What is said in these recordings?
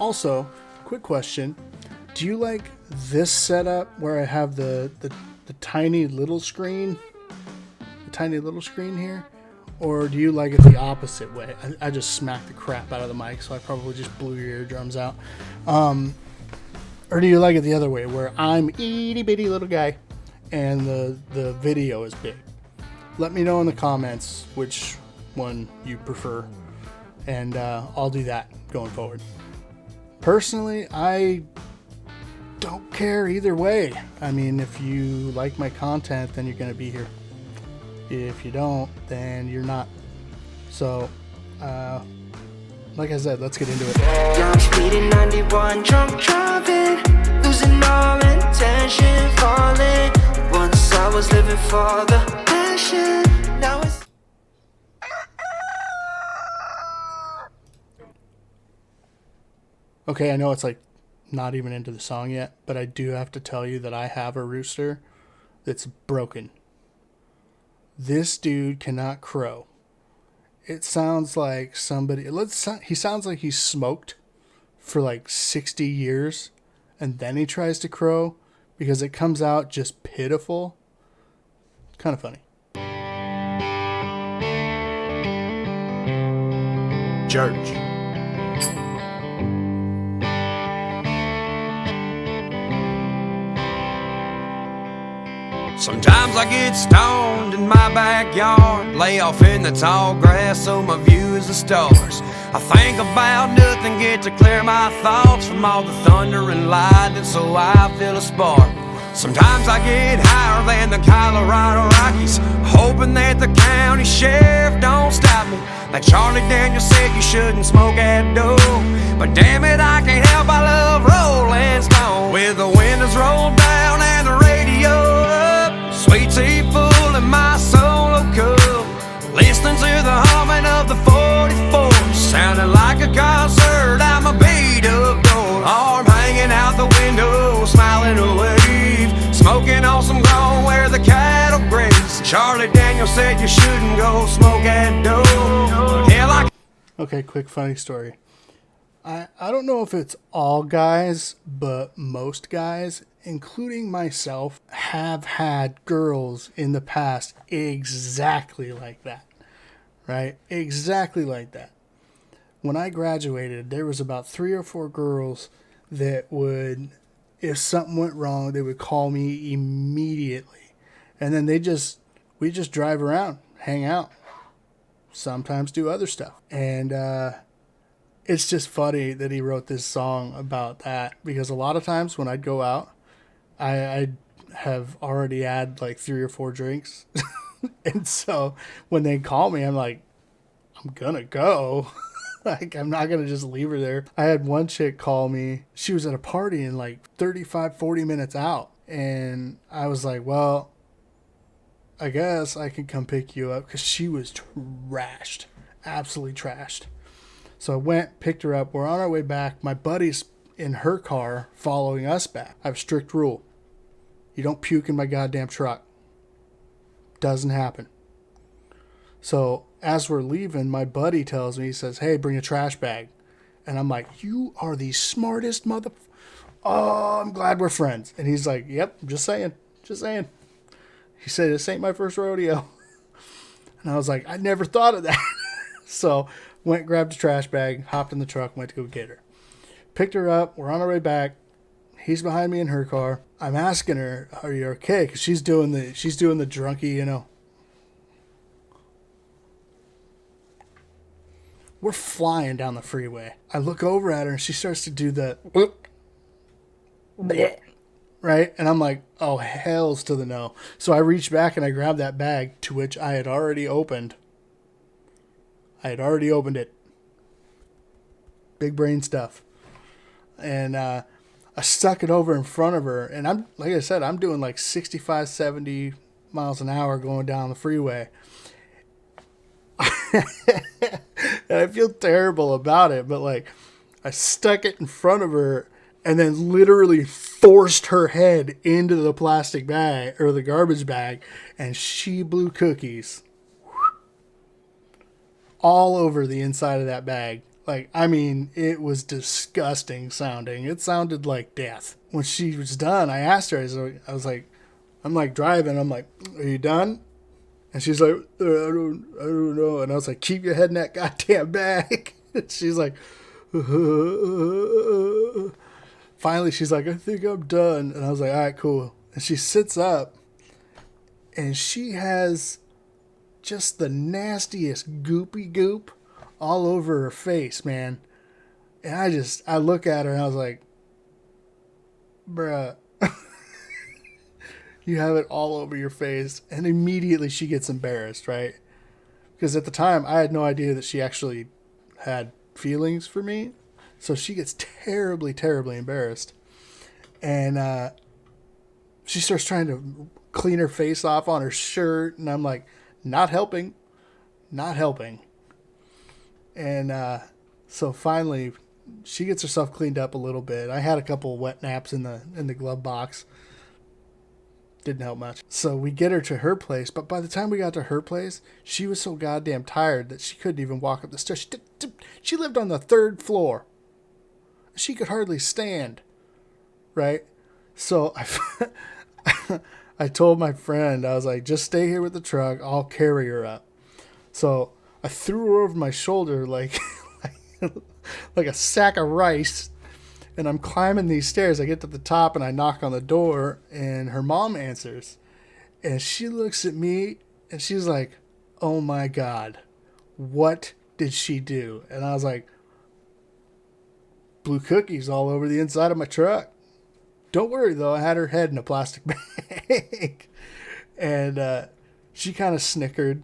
Also, quick question. Do you like this setup where I have the tiny little screen? The tiny little screen here? Or do you like it the opposite way? I just smacked the crap out of the mic, so I probably just blew your eardrums out. Or do you like it the other way, where I'm itty bitty little guy and the video is big? Let me know in the comments which one you prefer, and I'll do that going forward. Personally, I don't care either way. I mean, if you like my content, then you're going to be here. If you don't, then you're not. So, like I said, let's get into it. Young speeding 91, drunk driving, losing all intention, falling. Once I was living for the passion, now it's... Okay, I know it's like not even into the song yet, but I do have to tell you that I have a rooster that's broken. This dude cannot crow. It sounds like somebody... He sounds like he's smoked for like 60 years, and then he tries to crow because it comes out just pitiful. Kind of funny. Church. Sometimes I get stoned in my backyard, lay off in the tall grass so my view is the stars. I think about nothing, get to clear my thoughts from all the thunder and lightning, so I feel a spark. Sometimes I get higher than the Colorado Rockies, hoping that the county sheriff don't stop me. Like Charlie Daniels said, you shouldn't smoke at dope, but damn it, I can't help I love Rolling Stone. With the windows rolled down and the radio up, sweet tea full in my solo cup, listening to the humming of the 44, sounding like a concert. I'm a beat up door, arm hanging out the window, smiling a wave, smoking on some ground where the cattle graze. Charlie Daniels said you shouldn't go smoke at dope. Okay, quick funny story. I don't know if it's all guys, but most guys, including myself, have had girls in the past exactly like that, right? Exactly like that. When I graduated, there was about 3 or 4 girls that would, if something went wrong, they would call me immediately. And then we just drive around, hang out, sometimes do other stuff. And it's just funny that he wrote this song about that, because a lot of times when I'd go out, I'd have already had like 3 or 4 drinks. And so when they call me, I'm like, I'm gonna go. Like, I'm not gonna just leave her there. I had one chick call me. She was at a party and like 35, 40 minutes out. And I was like, well, I guess I can come pick you up, because she was trashed. Absolutely trashed. So I went, picked her up. We're on our way back. My buddy's in her car following us back. I have a strict rule. You don't puke in my goddamn truck. Doesn't happen. So as we're leaving, my buddy tells me, he says, hey, bring a trash bag. And I'm like, you are the smartest mother... Oh, I'm glad we're friends. And he's like, yep, just saying. Just saying. He said, this ain't my first rodeo. And I was like, I never thought of that. So went, grabbed a trash bag, hopped in the truck, went to go get her. Picked her up. We're on our way back. He's behind me in her car. I'm asking her, are you okay? Because she's doing the drunkie, you know. We're flying down the freeway. I look over at her and she starts to do the right? And I'm like, oh, hells to the no. So I reach back and I grab that bag, to which I had already opened. I had already opened it. Big brain stuff. And I stuck it over in front of her. And I'm, like I said, I'm doing like 65, 70 miles an hour going down the freeway. And I feel terrible about it, but like, I stuck it in front of her and then literally forced her head into the plastic bag or the garbage bag, and she blew cookies all over the inside of that bag. Like, I mean, it was disgusting sounding. It sounded like death. When she was done, I asked her, I was like, I'm like driving. I'm like, are you done? And she's like, I don't know. And I was like, keep your head in that goddamn bag. And she's like, finally, she's like, I think I'm done. And I was like, all right, cool. And she sits up, and she has just the nastiest goopy goop all over her face, man. And I look at her and I was like, bruh, you have it all over your face. And immediately she gets embarrassed, right? Because at the time, I had no idea that she actually had feelings for me. So she gets terribly, terribly embarrassed. And she starts trying to clean her face off on her shirt. And I'm like, not helping. Not helping. And so finally, she gets herself cleaned up a little bit. I had a couple wet naps in the glove box. Didn't help much. So we get her to her place, but by the time we got to her place, she was so goddamn tired that she couldn't even walk up the stairs. She lived on the 3rd floor. She could hardly stand, right? So I told my friend, I was like, just stay here with the truck. I'll carry her up. So I threw her over my shoulder like a sack of rice, and I'm climbing these stairs. I get to the top and I knock on the door, and her mom answers, and she looks at me and she's like, oh my God, what did she do? And I was like, blew cookies all over the inside of my truck. Don't worry though, I had her head in a plastic bag. And she kind of snickered.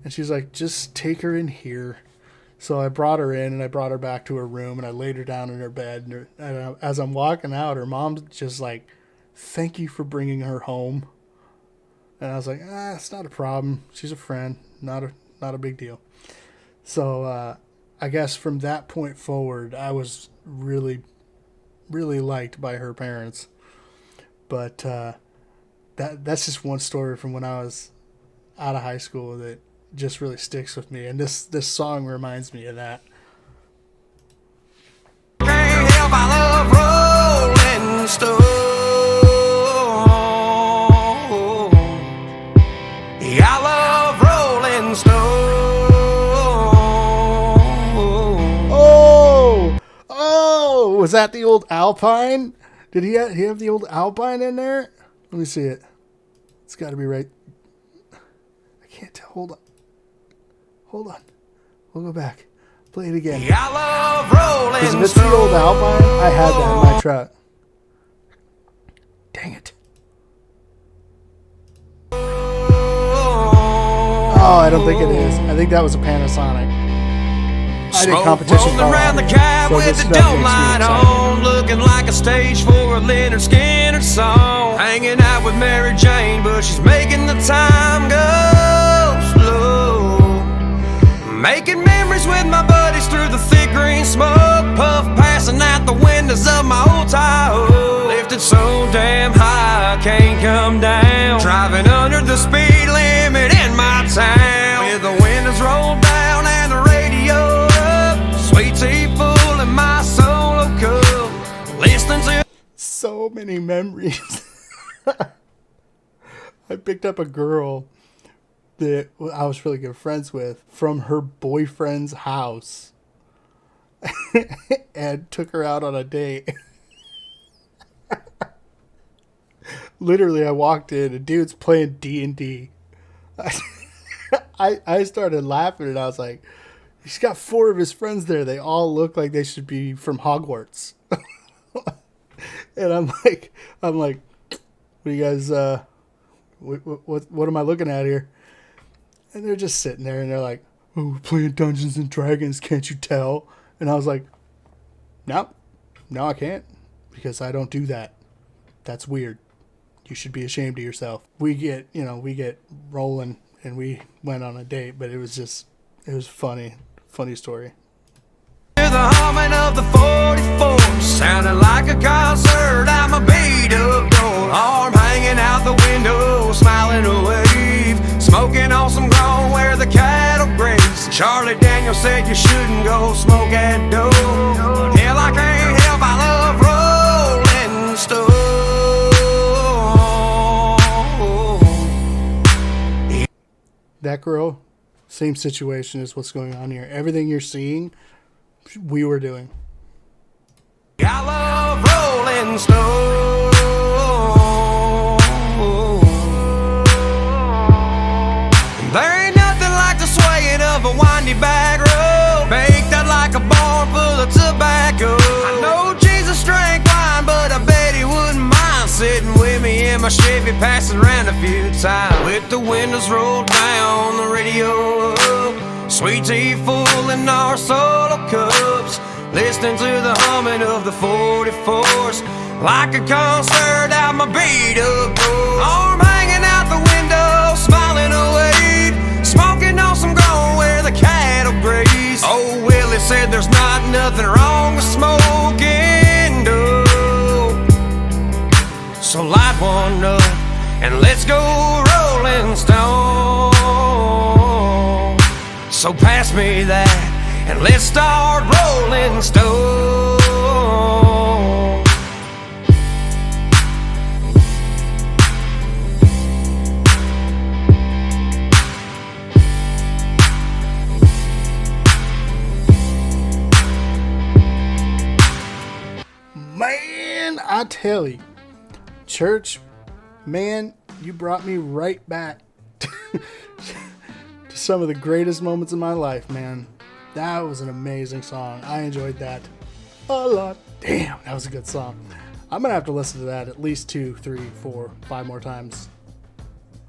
And she's like, just take her in here. So I brought her in, and I brought her back to her room, and I laid her down in her bed. And as I'm walking out, her mom's just like, thank you for bringing her home. And I was like, it's not a problem. She's a friend. Not a big deal. So I guess from that point forward, I was really, really liked by her parents. But that's just one story from when I was out of high school that just really sticks with me, and this song reminds me of that. Can't help I love Rolling Stone. Yeah, I love Rolling Stone. Oh, was that the old Alpine? Did he have the old Alpine in there? Let me see it. It's got to be right. I can't tell. Hold on. We'll go back. Play it again. Yeah, I love Rolling Because Stone. if it's the old Alpine, I had that in my truck. Dang it. Oh, I don't think it is. I think that was a Panasonic. I did competition rolling around the cab with the dome light on, looking like a stage for a Leonard Skinner song. Hanging out with Mary Jane, but she's making the time go slow. Making memories with my buddies through the thick green smoke, puff passing out the windows of my old Tahoe. Lifted so damn high I can't come down, driving under the speed limit in my town, with the windows rolled down and the radio up, sweet tea full in my solo cup, listening to so many memories. I picked up a girl that I was really good friends with from her boyfriend's house and took her out on a date. Literally, I walked in, a dude's playing D&D. I started laughing, and I was like, he's got 4 of his friends there. They all look like they should be from Hogwarts. And I'm like, what do you guys, what am I looking at here? And they're just sitting there, and they're like, oh, we're playing Dungeons and Dragons, can't you tell? And I was like, no, I can't, because I don't do that. That's weird. You should be ashamed of yourself. We get rolling, and we went on a date, but it was funny story. the humming of the 44, sounding like a concert. I'm a beat up door, arm hanging out the window, smiling a wave, smoking on some grown where the cattle graze. Charlie Daniels Daniel said you shouldn't go smoke that dope. But hell, I can't help, I love rolling stone. That girl, same situation as what's going on here. Everything you're seeing, we were doing. I love rolling stone. There ain't nothing like the swaying of a windy back road, baked out like a barn full of tobacco. I know Jesus drank wine, but I bet he wouldn't mind sitting with me in my Chevy, passing around a few times with the windows rolled down, the radio up, sweet tea full in our solo cups, listening to the humming of the 44s like a concert out my beat up door. Arm hanging out the window, smiling away, smoking on some ground where the cattle graze. Oh, Willie said there's not nothing wrong with smoking dope. So light one up and let's go rolling stone. So pass me that and let's start rolling stone. Man, I tell you, church, man, you brought me right back to some of the greatest moments in my life, man. That was an amazing song. I enjoyed that a lot. Damn, that was a good song. I'm going to have to listen to that at least 2, 3, 4, 5 more times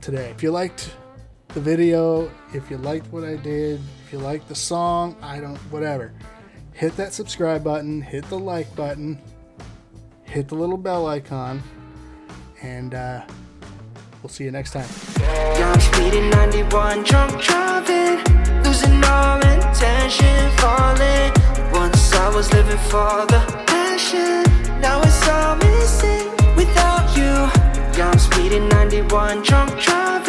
today. If you liked the video, if you liked what I did, if you liked the song, whatever. Hit that subscribe button, hit the like button, hit the little bell icon, and we'll see you next time. Young speeding 91, drunk driving, losing all intention, falling. Once I was living for the passion, now it's all missing without you. Young speeding 91, drunk driving.